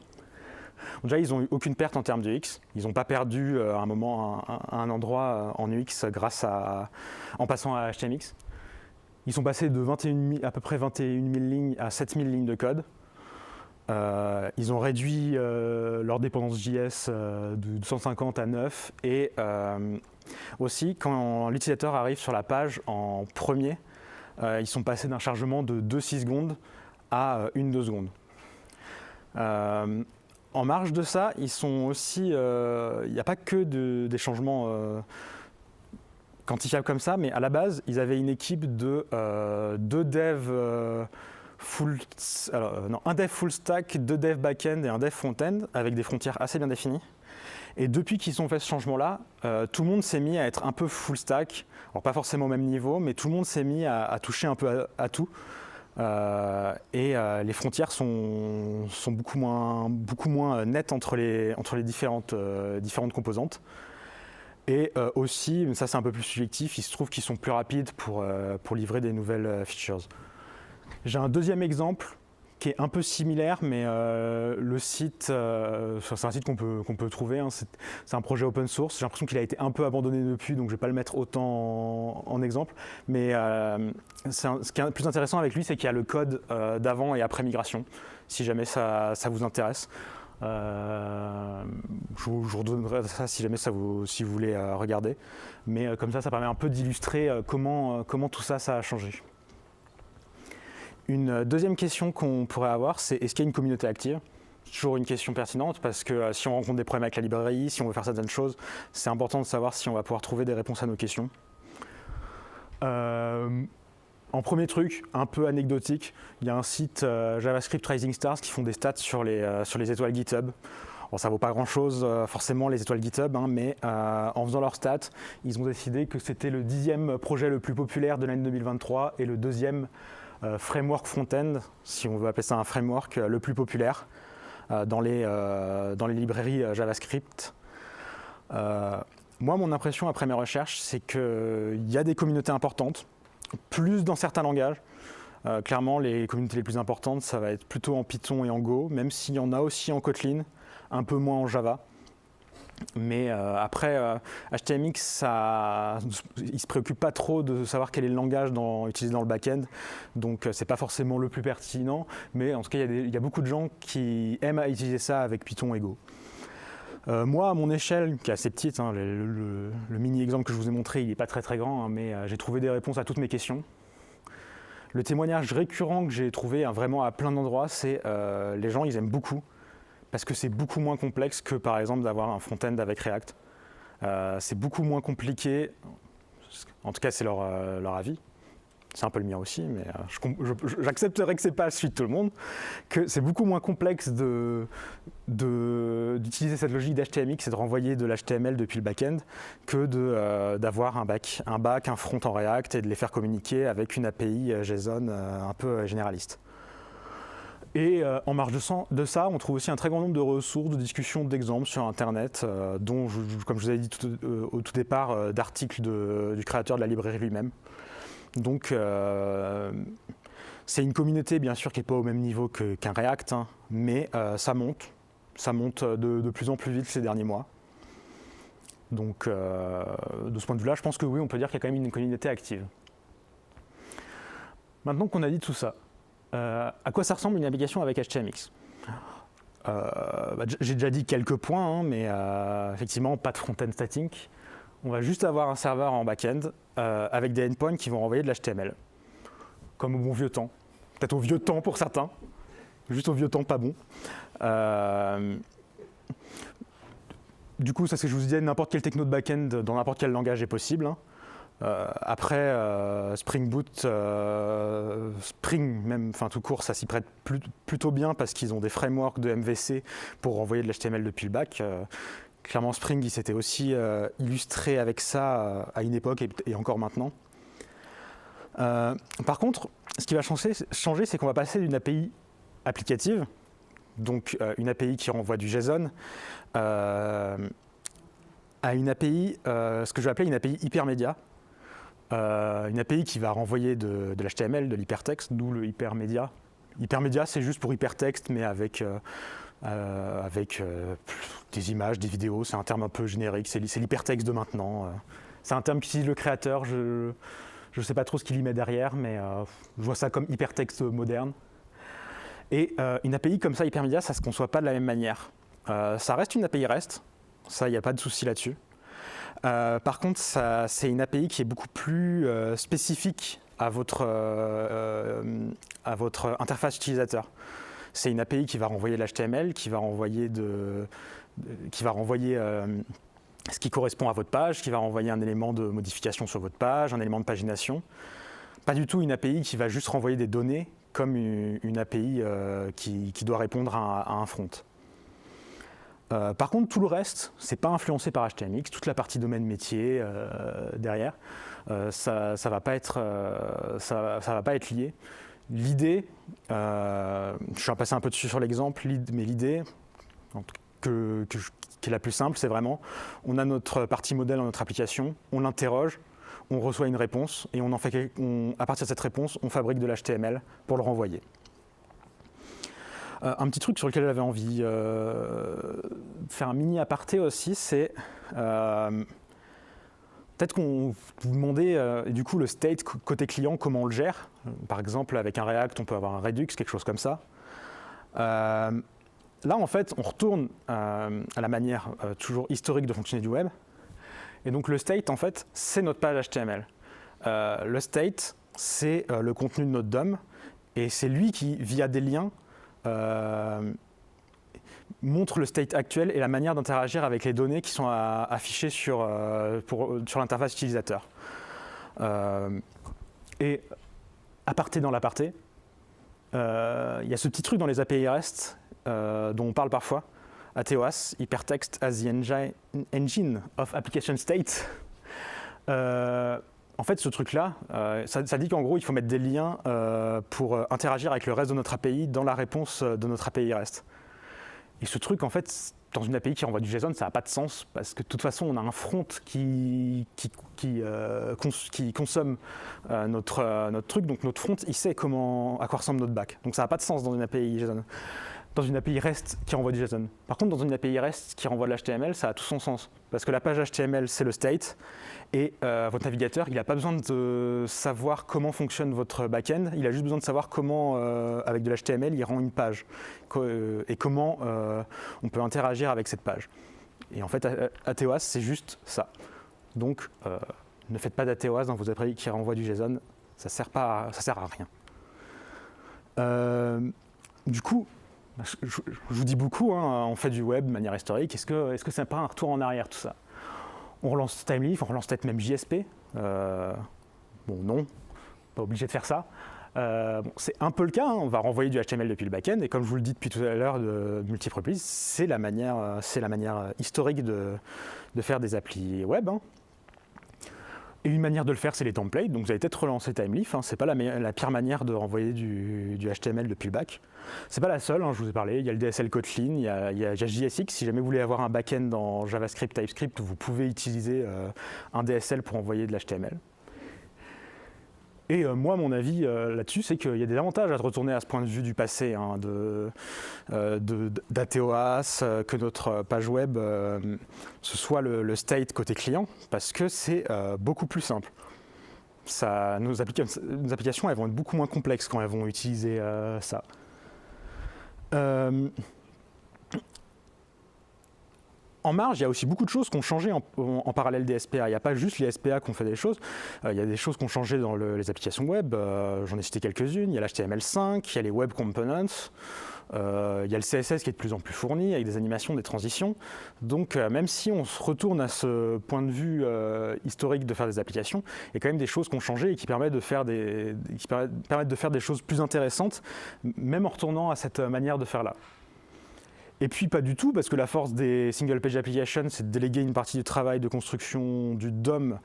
Déjà, ils n'ont eu aucune perte en termes de UX. Ils n'ont pas perdu à un moment, à un endroit en UX en passant à HTMX. Ils sont passés de à peu près 21 000 lignes à 7 000 lignes de code. Ils ont réduit leur dépendance JS de 150 à 9. Et aussi, quand l'utilisateur arrive sur la page en premier, ils sont passés d'un chargement de 2,6 secondes à 1,2 secondes. En marge de ça, ils sont aussi, il n'y a pas que des changements quantifiables comme ça, mais à la base, ils avaient une équipe de 2 devs un dev full stack, 2 devs back-end et un dev front-end, avec des frontières assez bien définies. Et depuis qu'ils ont fait ce changement-là, tout le monde s'est mis à être un peu full stack, alors pas forcément au même niveau, mais tout le monde s'est mis à toucher un peu à tout. Les frontières sont beaucoup moins nettes entre les différentes composantes. Et aussi, mais ça c'est un peu plus subjectif, il se trouve qu'ils sont plus rapides pour livrer des nouvelles features. J'ai un deuxième exemple qui est un peu similaire, mais le site, c'est un site qu'on peut trouver, hein, c'est un projet open source. J'ai l'impression qu'il a été un peu abandonné depuis, donc je ne vais pas le mettre autant en exemple. Mais ce qui est plus intéressant avec lui, c'est qu'il y a le code d'avant et après migration, si jamais ça vous intéresse. Je vous redonnerai ça si jamais si vous voulez regarder. Mais comme ça permet un peu d'illustrer comment tout ça a changé. Une deuxième question qu'on pourrait avoir, c'est est-ce qu'il y a une communauté active ? C'est toujours une question pertinente parce que si on rencontre des problèmes avec la librairie, si on veut faire certaines choses, c'est important de savoir si on va pouvoir trouver des réponses à nos questions. En premier truc, un peu anecdotique, il y a un site JavaScript Rising Stars qui font des stats sur les étoiles GitHub. Bon, ça ne vaut pas grand-chose forcément les étoiles GitHub, hein, mais en faisant leurs stats, ils ont décidé que c'était le 10e projet le plus populaire de l'année 2023 et le 2e framework front-end, si on veut appeler ça un framework, le plus populaire dans les librairies JavaScript. Moi, mon impression après mes recherches, c'est qu'il y a des communautés importantes, plus dans certains langages. Clairement, les communautés les plus importantes, ça va être plutôt en Python et en Go, même s'il y en a aussi en Kotlin, un peu moins en Java. Mais après, HTMX, il ne se préoccupe pas trop de savoir quel est le langage utilisé dans le back-end, donc c'est pas forcément le plus pertinent, mais en tout cas, il y a beaucoup de gens qui aiment à utiliser ça avec Python et Go. Moi, à mon échelle, qui est assez petite, hein, le mini-exemple que je vous ai montré, il n'est pas très très grand, hein, mais j'ai trouvé des réponses à toutes mes questions. Le témoignage récurrent que j'ai trouvé vraiment à plein d'endroits, c'est les gens, ils aiment beaucoup, parce que c'est beaucoup moins complexe que par exemple d'avoir un front-end avec React. C'est beaucoup moins compliqué, en tout cas c'est leur avis, c'est un peu le mien aussi, mais j'accepterai que c'est pas celui de tout le monde, que c'est beaucoup moins complexe d'utiliser cette logique d'HTMX et de renvoyer de l'HTML depuis le back-end que d'avoir un front en React et de les faire communiquer avec une API JSON un peu généraliste. Et en marge de ça, on trouve aussi un très grand nombre de ressources, de discussions, d'exemples sur Internet, dont, comme je vous avais dit au tout départ, d'articles du créateur de la librairie lui-même. Donc, c'est une communauté, bien sûr, qui n'est pas au même niveau qu'un React, hein, mais ça monte de plus en plus vite ces derniers mois. Donc, de ce point de vue-là, je pense que oui, on peut dire qu'il y a quand même une communauté active. Maintenant qu'on a dit tout ça, à quoi ça ressemble une application avec HTMX ? J'ai déjà dit quelques points, hein, mais effectivement, pas de front-end statique. On va juste avoir un serveur en back-end avec des endpoints qui vont renvoyer de l'HTML. Comme au bon vieux temps. Peut-être au vieux temps pour certains. Juste au vieux temps, pas bon. Du coup, ça c'est ce que je vous disais, n'importe quel techno de back-end dans n'importe quel langage est possible. Hein. Après Spring Boot, Spring même, enfin tout court, ça s'y prête plutôt bien parce qu'ils ont des frameworks de MVC pour envoyer de l'HTML depuis le back. Clairement, Spring, il s'était aussi illustré avec ça à une époque et encore maintenant. Par contre, ce qui va changer, c'est qu'on va passer d'une API applicative, donc une API qui renvoie du JSON, à une API, ce que je vais appeler une API hypermédia. Une API qui va renvoyer de l'HTML, de l'hypertexte, d'où le hypermédia. Hypermédia, c'est juste pour hypertexte, mais avec des images, des vidéos. C'est un terme un peu générique, c'est l'hypertexte de maintenant. C'est un terme qu'utilise le créateur, je ne sais pas trop ce qu'il y met derrière, mais je vois ça comme hypertexte moderne. Et une API comme ça, hypermédia, ça ne se conçoit pas de la même manière. Ça reste une API REST, ça, il n'y a pas de souci là-dessus. Par contre, c'est une API qui est beaucoup plus spécifique à votre interface utilisateur. C'est une API qui va renvoyer de l'HTML, qui va renvoyer ce qui correspond à votre page, qui va renvoyer un élément de modification sur votre page, un élément de pagination. Pas du tout une API qui va juste renvoyer des données comme une API qui doit répondre à un front. Par contre, tout le reste, c'est pas influencé par HTMX, toute la partie domaine métier derrière, ça va pas être lié. L'idée, je vais passer un peu dessus sur l'exemple, mais l'idée qui est la plus simple, c'est vraiment, on a notre partie modèle dans notre application, on l'interroge, on reçoit une réponse et à partir de cette réponse, on fabrique de l'HTML pour le renvoyer. Un petit truc sur lequel j'avais envie de faire un mini aparté aussi, c'est peut-être qu'on vous demandez du coup le state côté client, comment on le gère. Par exemple, avec un React, on peut avoir un Redux, quelque chose comme ça. Là, en fait, on retourne à la manière toujours historique de fonctionner du web. Et donc le state, en fait, c'est notre page HTML. Le state, c'est le contenu de notre DOM, et c'est lui qui, via des liens, montre le state actuel et la manière d'interagir avec les données qui sont affichées sur l'interface utilisateur. Et aparté dans l'aparté, il y a ce petit truc dans les API REST dont on parle parfois, ATOAS, Hypertext as the Engine of Application State. En fait, ce truc-là, ça dit qu'en gros, il faut mettre des liens pour interagir avec le reste de notre API dans la réponse de notre API REST. Et ce truc, en fait, dans une API qui renvoie du JSON, ça n'a pas de sens, parce que de toute façon, on a un front qui consomme notre truc, donc notre front, il sait à quoi ressemble notre back. Donc ça n'a pas de sens dans une API JSON. Dans une API REST qui renvoie du JSON. Par contre, dans une API REST qui renvoie de l'HTML, ça a tout son sens. Parce que la page HTML, c'est le state, et votre navigateur, il n'a pas besoin de savoir comment fonctionne votre back-end, il a juste besoin de savoir comment, avec de l'HTML, il rend une page, et comment on peut interagir avec cette page. Et en fait, ATOAS, c'est juste ça. Donc, ne faites pas d'ATOAS dans vos API qui renvoient du JSON, ça sert à rien. Du coup, je vous dis beaucoup, hein, on fait du web de manière historique, est-ce que c'est pas un retour en arrière tout ça? On relance Timeleaf, on relance peut-être même JSP. Bon, non, pas obligé de faire ça. Bon, c'est un peu le cas, hein, on va renvoyer du HTML depuis le back-end, et comme je vous le dis depuis tout à l'heure de multiple reprises, c'est la manière historique de faire des applis web. Hein. Et une manière de le faire, c'est les templates. Donc vous allez peut-être relancer Timeleaf. Hein. C'est pas la pire manière de renvoyer du HTML depuis le back. C'est pas la seule, hein, je vous ai parlé. Il y a le DSL Kotlin, il y a JSX. Si jamais vous voulez avoir un back-end dans JavaScript, TypeScript, vous pouvez utiliser un DSL pour envoyer de l'HTML. Et moi, mon avis là-dessus, c'est qu'il y a des avantages à retourner à ce point de vue du passé, hein, d'ATOAS, que notre page web, ce soit le state côté client, parce que c'est beaucoup plus simple. Nos applications, elles vont être beaucoup moins complexes quand elles vont utiliser ça. En marge, il y a aussi beaucoup de choses qui ont changé en parallèle des SPA. Il n'y a pas juste les SPA qui ont fait des choses. Il y a des choses qui ont changé dans les applications web. J'en ai cité quelques-unes. Il y a l'HTML5, il y a les Web Components. Il y a le CSS qui est de plus en plus fourni, avec des animations, des transitions. Donc même si on se retourne à ce point de vue historique de faire des applications, il y a quand même des choses qui ont changé et qui permettent de faire des choses plus intéressantes, même en retournant à cette manière de faire là. Et puis pas du tout, parce que la force des single page applications, c'est de déléguer une partie du travail de construction du DOM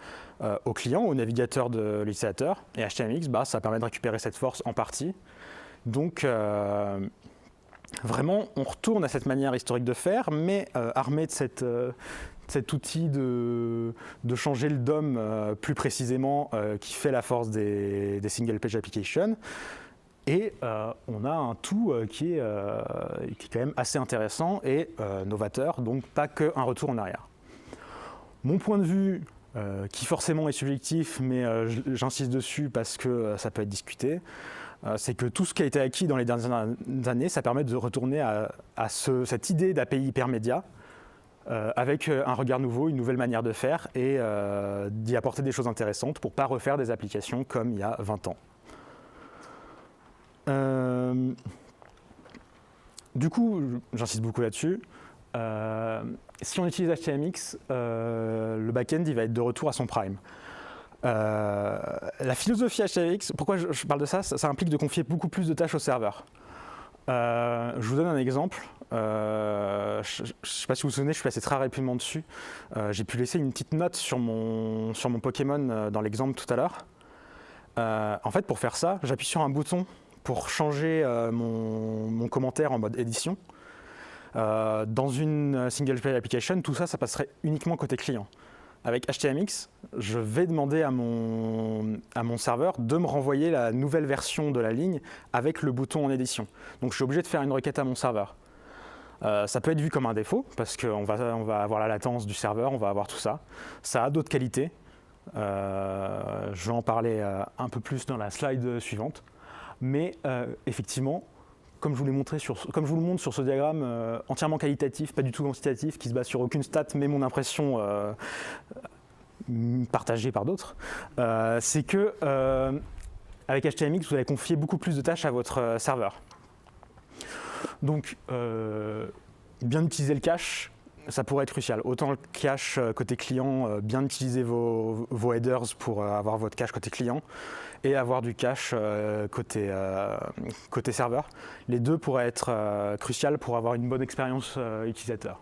au client, au navigateur de l'utilisateur. Et HTMX, ça permet de récupérer cette force en partie. Donc vraiment, on retourne à cette manière historique de faire, mais armé de cet outil de changer le DOM plus précisément, qui fait la force des single page applications. Et on a un tout qui est quand même assez intéressant et novateur, donc pas qu'un retour en arrière. Mon point de vue, qui forcément est subjectif, mais j'insiste dessus parce que ça peut être discuté, c'est que tout ce qui a été acquis dans les dernières années, ça permet de retourner à cette idée d'API hypermédia avec un regard nouveau, une nouvelle manière de faire et d'y apporter des choses intéressantes pour ne pas refaire des applications comme il y a 20 ans. Du coup, j'insiste beaucoup là-dessus. Si on utilise HTMX, le back-end il va être de retour à son prime. La philosophie HTMX, pourquoi je parle de ça, ça implique de confier beaucoup plus de tâches au serveur. Je vous donne un exemple. Je ne sais pas si vous vous souvenez, je suis passé très rapidement dessus. J'ai pu laisser une petite note sur mon Pokémon dans l'exemple tout à l'heure. En fait, pour faire ça, j'appuie sur un bouton pour changer mon commentaire en mode édition. Dans une single page application, tout ça, ça passerait uniquement côté client. Avec HTMX, je vais demander à mon serveur de me renvoyer la nouvelle version de la ligne avec le bouton en édition. Donc je suis obligé de faire une requête à mon serveur. Ça peut être vu comme un défaut, parce qu'on va avoir la latence du serveur, on va avoir tout ça. Ça a d'autres qualités. Je vais en parler un peu plus dans la slide suivante. Mais effectivement, comme je vous le montre sur ce diagramme entièrement qualitatif, pas du tout quantitatif, qui se base sur aucune stat, mais mon impression partagée par d'autres, c'est que avec HTMX, vous allez confier beaucoup plus de tâches à votre serveur. Donc, bien utiliser le cache, ça pourrait être crucial. Autant le cache côté client, bien utiliser vos headers pour avoir votre cache côté client, et avoir du cache côté serveur. Les deux pourraient être cruciales pour avoir une bonne expérience utilisateur.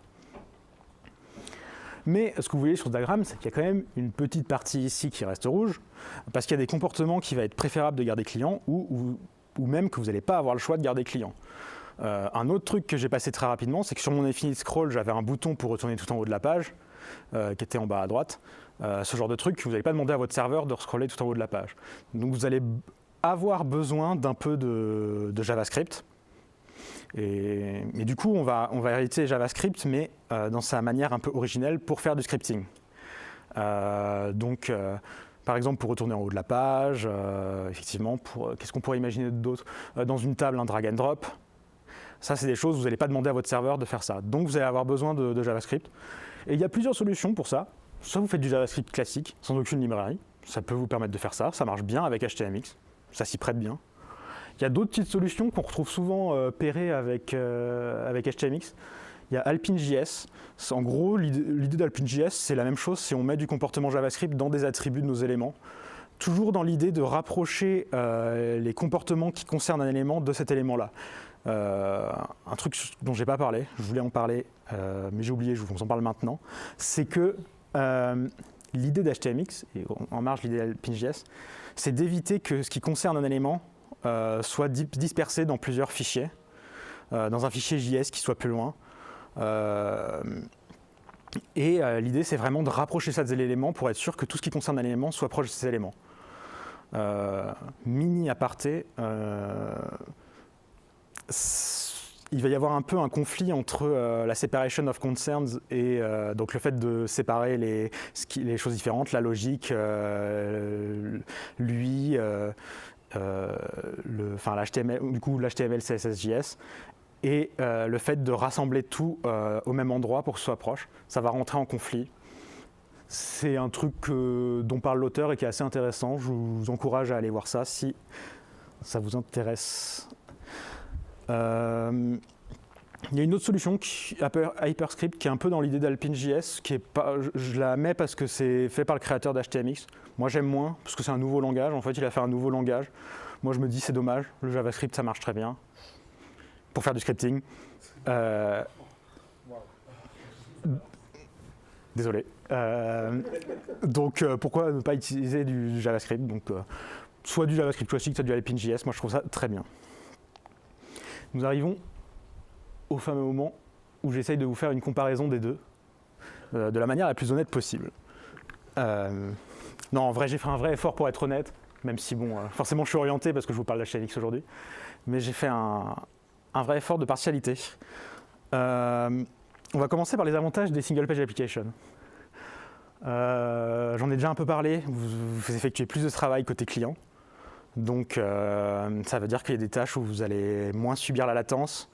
Mais ce que vous voyez sur ce diagramme, c'est qu'il y a quand même une petite partie ici qui reste rouge, parce qu'il y a des comportements qui va être préférable de garder client, ou même que vous n'allez pas avoir le choix de garder client. Un autre truc que j'ai passé très rapidement, c'est que sur mon Infinite Scroll, j'avais un bouton pour retourner tout en haut de la page, qui était en bas à droite. Ce genre de truc que vous n'allez pas demander à votre serveur de scroller tout en haut de la page. Donc vous allez avoir besoin d'un peu de JavaScript. Mais du coup, on va hériter JavaScript, mais dans sa manière un peu originelle pour faire du scripting. Par exemple, pour retourner en haut de la page, effectivement, qu'est-ce qu'on pourrait imaginer d'autre ? Dans une table, un drag and drop. Ça, c'est des choses, vous n'allez pas demander à votre serveur de faire ça. Donc, vous allez avoir besoin de JavaScript. Et il y a plusieurs solutions pour ça. Soit vous faites du JavaScript classique, sans aucune librairie. Ça peut vous permettre de faire ça. Ça marche bien avec HTMX. Ça s'y prête bien. Il y a d'autres petites solutions qu'on retrouve souvent pairées avec HTMX. Il y a Alpine.js. En gros, l'idée d'Alpine.js, c'est la même chose si on met du comportement JavaScript dans des attributs de nos éléments. Toujours dans l'idée de rapprocher les comportements qui concernent un élément de cet élément-là. Un truc dont je n'ai pas parlé, je voulais en parler, mais j'ai oublié, je vous en parle maintenant, c'est que l'idée d'HTMX, et en marge l'idée d'Alpine.js, c'est d'éviter que ce qui concerne un élément soit dispersé dans plusieurs fichiers, dans un fichier JS qui soit plus loin. L'idée, c'est vraiment de rapprocher ça des éléments pour être sûr que tout ce qui concerne un élément soit proche de ces éléments. Mini aparté, il va y avoir un peu un conflit entre la separation of concerns et donc le fait de séparer les choses différentes, la logique, l'HTML, du coup l'HTML, CSS, JS, et le fait de rassembler tout au même endroit pour que ce soit proche. Ça va rentrer en conflit. C'est un truc dont parle l'auteur et qui est assez intéressant. Je vous encourage à aller voir ça si ça vous intéresse. Il y a une autre solution, Hyperscript, qui est un peu dans l'idée d'Alpine.js, qui est pas, je la mets parce que c'est fait par le créateur d'HTMX. Moi j'aime moins, parce que c'est un nouveau langage. En fait, il a fait un nouveau langage. Moi je me dis c'est dommage, le JavaScript ça marche très bien pour faire du scripting. Désolé. Donc pourquoi ne pas utiliser du JavaScript? Donc soit du JavaScript classique, soit du Alpine.js. Moi je trouve ça très bien. Nous arrivons au fameux moment où j'essaye de vous faire une comparaison des deux de la manière la plus honnête possible. Non, en vrai, j'ai fait un vrai effort pour être honnête, même si, bon, forcément, je suis orienté parce que je vous parle d'HTMX aujourd'hui, mais j'ai fait un vrai effort de partialité. On va commencer par les avantages des single page applications. J'en ai déjà un peu parlé, vous effectuez plus de travail côté client, donc ça veut dire qu'il y a des tâches où vous allez moins subir la latence,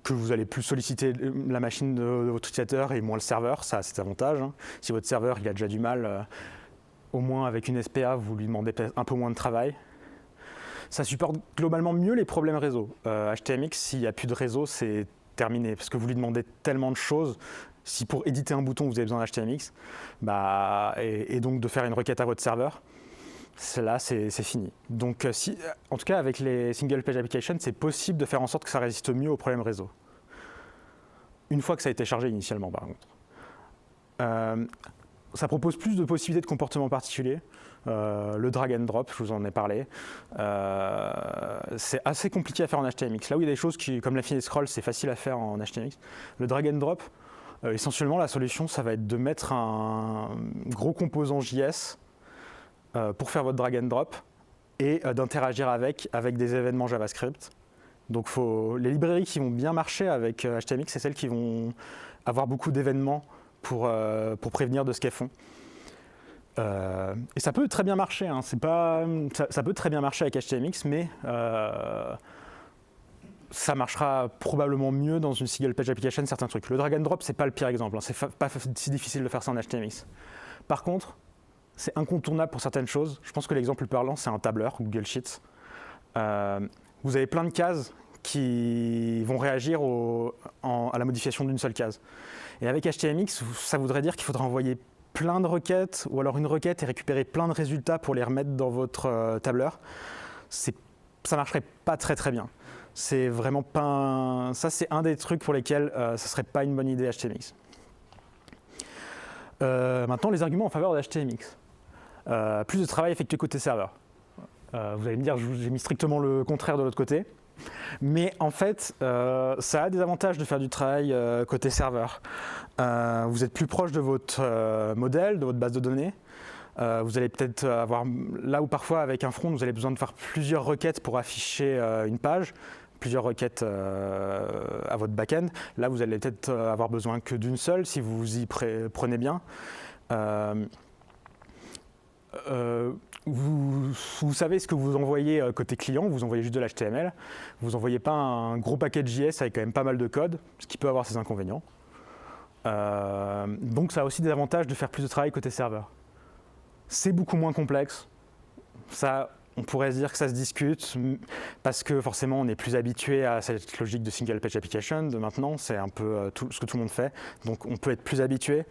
que vous allez plus solliciter la machine de votre utilisateur et moins le serveur, ça a ses avantages. Hein. Si votre serveur il a déjà du mal, au moins avec une SPA, vous lui demandez un peu moins de travail. Ça supporte globalement mieux les problèmes réseau. HTMX, s'il n'y a plus de réseau, c'est terminé, parce que vous lui demandez tellement de choses. Si pour éditer un bouton, vous avez besoin d'HTMX, et donc de faire une requête à votre serveur, là, c'est fini. Donc, en tout cas, avec les single page applications, c'est possible de faire en sorte que ça résiste mieux aux problèmes réseau. Une fois que ça a été chargé initialement, par contre. Ça propose plus de possibilités de comportements particuliers. Le drag and drop, je vous en ai parlé. C'est assez compliqué à faire en HTMX. Là où il y a des choses comme l'affine et scroll, c'est facile à faire en HTMX. Le drag and drop, essentiellement, la solution, ça va être de mettre un gros composant JS pour faire votre drag and drop et d'interagir avec des événements JavaScript. Donc les librairies qui vont bien marcher avec HTMX, c'est celles qui vont avoir beaucoup d'événements pour prévenir de ce qu'elles font. Et ça peut très bien marcher, hein. Ça peut très bien marcher avec HTMX, mais ça marchera probablement mieux dans une single page application, certains trucs. Le drag and drop, c'est pas le pire exemple, hein. C'est pas si difficile de faire ça en HTMX. Par contre, c'est incontournable pour certaines choses. Je pense que l'exemple le plus parlant, c'est un tableur, Google Sheets. Vous avez plein de cases qui vont réagir à la modification d'une seule case. Et avec HTMX, ça voudrait dire qu'il faudra envoyer plein de requêtes, ou alors une requête et récupérer plein de résultats pour les remettre dans votre tableur. Ça marcherait pas très très bien. C'est vraiment pas ça, c'est un des trucs pour lesquels ça serait pas une bonne idée HTMX. Maintenant, les arguments en faveur de HTMX. Plus de travail effectué côté serveur. Vous allez me dire, j'ai mis strictement le contraire de l'autre côté. Mais en fait, ça a des avantages de faire du travail côté serveur. Vous êtes plus proche de votre modèle, de votre base de données. Vous allez peut-être avoir, là où parfois avec un front, vous avez besoin de faire plusieurs requêtes pour afficher une page, plusieurs requêtes à votre back-end. Là, vous allez peut-être avoir besoin que d'une seule si vous y prenez bien. Vous savez ce que vous envoyez côté client, vous envoyez juste de l'HTML, vous n'envoyez pas un gros paquet de JS avec quand même pas mal de code, ce qui peut avoir ses inconvénients. Donc ça a aussi des avantages de faire plus de travail côté serveur. C'est beaucoup moins complexe, ça, on pourrait se dire que ça se discute, parce que forcément on est plus habitué à cette logique de single page application de maintenant, c'est un peu ce que tout le monde fait, donc on peut être plus habitué.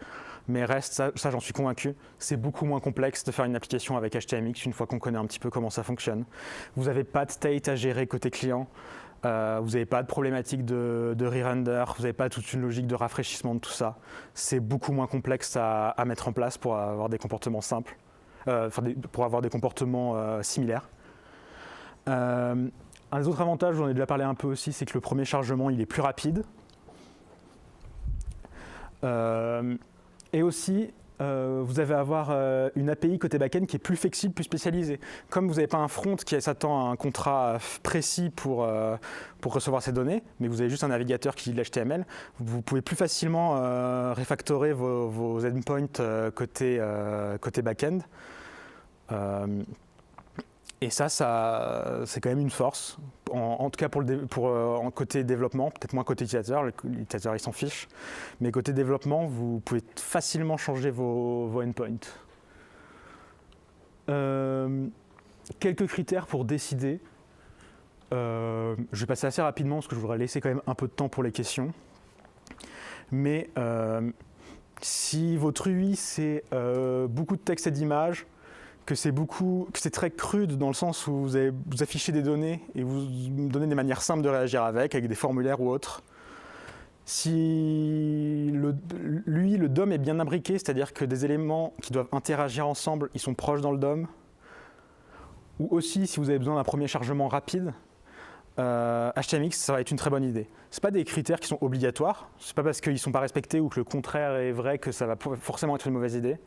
Mais reste, ça j'en suis convaincu, c'est beaucoup moins complexe de faire une application avec HTMX une fois qu'on connaît un petit peu comment ça fonctionne. Vous n'avez pas de state à gérer côté client, vous n'avez pas de problématique de re-render, vous n'avez pas toute une logique de rafraîchissement de tout ça. C'est beaucoup moins complexe à mettre en place pour avoir des comportements simples, pour avoir des comportements similaires. Un des autres avantages, j'en ai déjà parlé un peu aussi, c'est que le premier chargement il est plus rapide. Et aussi, vous allez avoir une API côté back-end qui est plus flexible, plus spécialisée. Comme vous n'avez pas un front qui s'attend à un contrat précis pour recevoir ces données, mais vous avez juste un navigateur qui lit l'HTML, vous pouvez plus facilement refactorer vos endpoints côté back-end. Et ça c'est quand même une force, en tout cas en côté développement, peut-être moins côté utilisateur, l'utilisateur il s'en fiche, mais côté développement, vous pouvez facilement changer vos endpoints. Quelques critères pour décider je vais passer assez rapidement parce que je voudrais laisser quand même un peu de temps pour les questions. Mais si votre UI c'est beaucoup de texte et d'images, que c'est très crude dans le sens où vous affichez des données et vous donnez des manières simples de réagir avec des formulaires ou autres. Si le DOM est bien imbriqué, c'est-à-dire que des éléments qui doivent interagir ensemble, ils sont proches dans le DOM, ou aussi si vous avez besoin d'un premier chargement rapide, HTMX, ça va être une très bonne idée. Ce pas des critères qui sont obligatoires, c'est pas parce qu'ils ne sont pas respectés ou que le contraire est vrai que ça va forcément être une mauvaise idée,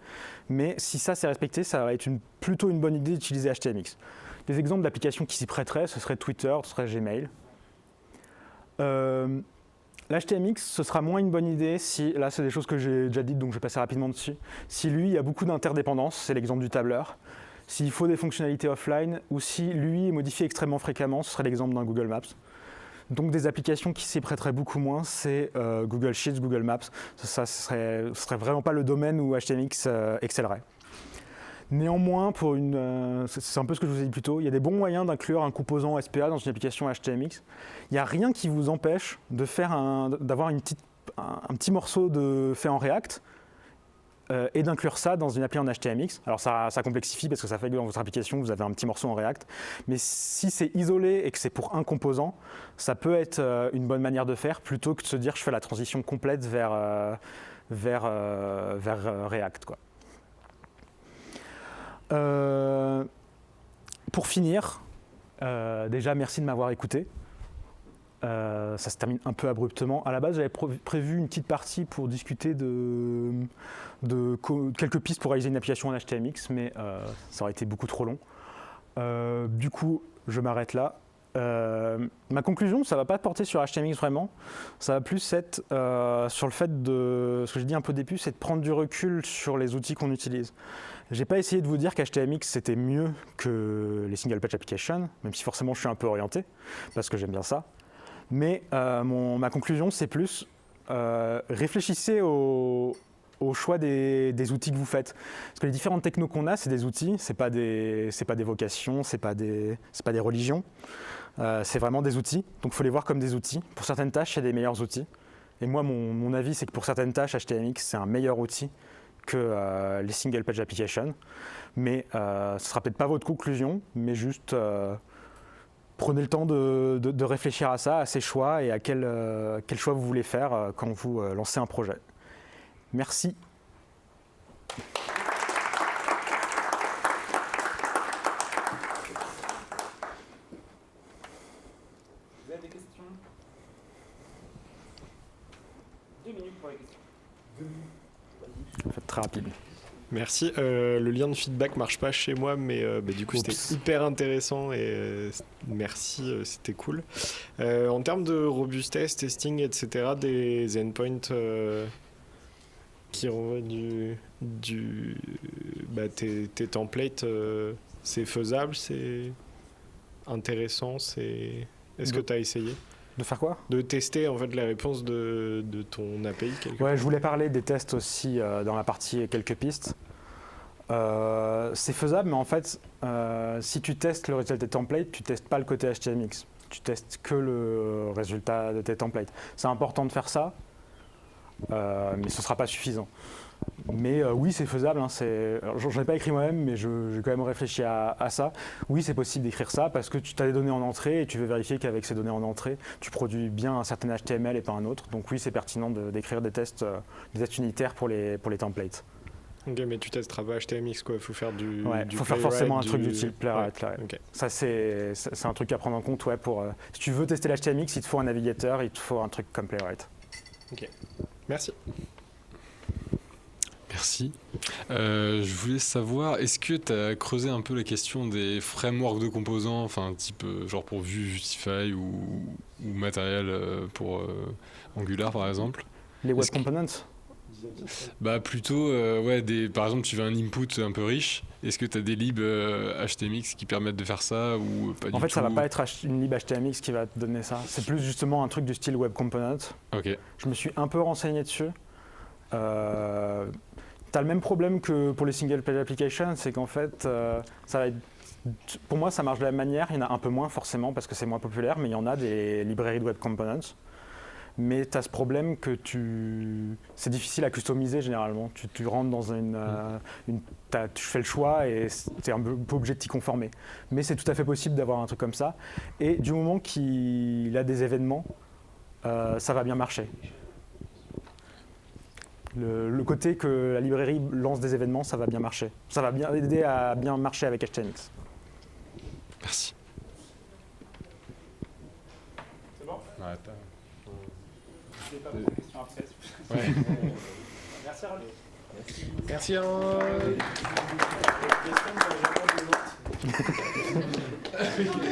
mais si ça c'est respecté, ça va être plutôt une bonne idée d'utiliser HTMX. Des exemples d'applications qui s'y prêteraient, ce serait Twitter, ce serait Gmail. L'HTMX, ce sera moins une bonne idée si, là c'est des choses que j'ai déjà dites donc je vais passer rapidement dessus, si lui il y a beaucoup d'interdépendances, c'est l'exemple du tableur. S'il faut des fonctionnalités offline ou si l'UI est modifié extrêmement fréquemment, ce serait l'exemple dans Google Maps. Donc des applications qui s'y prêteraient beaucoup moins, c'est Google Sheets, Google Maps. Ce serait vraiment pas le domaine où HTMX excellerait. Néanmoins, c'est un peu ce que je vous ai dit plus tôt, il y a des bons moyens d'inclure un composant SPA dans une application HTMX. Il n'y a rien qui vous empêche d'avoir un petit morceau fait en React, et d'inclure ça dans une appli en HTMX. Alors ça complexifie parce que ça fait que dans votre application, vous avez un petit morceau en React. Mais si c'est isolé et que c'est pour un composant, ça peut être une bonne manière de faire plutôt que de se dire je fais la transition complète vers React, quoi. Pour finir, déjà merci de m'avoir écouté. Ça se termine un peu abruptement. À la base, j'avais prévu une petite partie pour discuter de quelques pistes pour réaliser une application en HTMX, mais ça aurait été beaucoup trop long. Du coup, je m'arrête là. Ma conclusion, ça ne va pas porter sur HTMX vraiment. Ça va plus être sur le fait de, ce que j'ai dit un peu au début, c'est de prendre du recul sur les outils qu'on utilise. J'ai pas essayé de vous dire qu'HTMX c'était mieux que les single page applications, même si forcément je suis un peu orienté, parce que j'aime bien ça. Mais ma conclusion, c'est plus réfléchissez au choix des outils que vous faites. Parce que les différentes technos qu'on a, c'est des outils, c'est pas des vocations, c'est pas des religions. C'est vraiment des outils, donc il faut les voir comme des outils. Pour certaines tâches, il y a des meilleurs outils. Et moi, mon avis, c'est que pour certaines tâches, HTMX, c'est un meilleur outil que les single page applications. Mais ce ne sera peut-être pas votre conclusion, mais juste prenez le temps de réfléchir à ça, à ces choix et à quel choix vous voulez faire quand vous lancez un projet. Merci. Vous avez des questions? 2 minutes pour les questions. Très rapide. Merci. Le lien de feedback marche pas chez moi, mais du coup c'était hyper intéressant et merci, c'était cool. En termes de robustesse, testing, etc., des endpoints qui renvoient tes templates, c'est faisable, c'est intéressant, Est-ce que tu as essayé de faire quoi? De tester en fait la réponse de ton API quelque part. Je voulais parler des tests aussi dans la partie quelques pistes. C'est faisable, mais en fait, si tu testes le résultat de tes templates, tu testes pas le côté HTMX. Tu testes que le résultat de tes templates. C'est important de faire ça, mais ce sera pas suffisant. Mais oui, c'est faisable. Hein, j'en ai pas écrit moi-même, mais j'ai quand même réfléchi à ça. Oui, c'est possible d'écrire ça parce que tu as des données en entrée et tu veux vérifier qu'avec ces données en entrée, tu produis bien un certain HTML et pas un autre. Donc oui, c'est pertinent d'écrire des tests unitaires pour les templates. Ok, mais tu testeras pas HTMX, quoi. Il faut faire du faut faire forcément un truc d'utile playwright. Ouais. Okay. Ça, c'est un truc à prendre en compte. Si tu veux tester l'HTMX, il te faut un navigateur, il te faut un truc comme playwright. Ok, merci. Merci. Je voulais savoir, est-ce que tu as creusé un peu la question des frameworks de composants, enfin type genre pour Vue, Justify ou Material pour Angular par exemple? Les web components? Plutôt, par exemple tu veux un input un peu riche, est-ce que tu as des libs HTMX qui permettent de faire ça ou pas du tout? En fait, ça va pas être une lib HTMX qui va te donner ça, c'est plus justement un truc du style web component. Ok. Je me suis un peu renseigné dessus. T'as le même problème que pour les single page applications, c'est qu'en fait, Pour moi, ça marche de la même manière. Il y en a un peu moins forcément parce que c'est moins populaire, mais il y en a des librairies de web components. Mais tu as ce problème que c'est difficile à customiser généralement. Tu rentres dans tu fais le choix et tu es un peu obligé de t'y conformer. Mais c'est tout à fait possible d'avoir un truc comme ça. Et du moment qu'il a des événements, ça va bien marcher. Le côté que la librairie lance des événements, ça va bien marcher. Ça va bien aider à bien marcher avec HTMX. Merci. C'est bon? Ouais, Je vais pas poser de questions après. ouais. Merci Rolf. Merci Harold. Question de la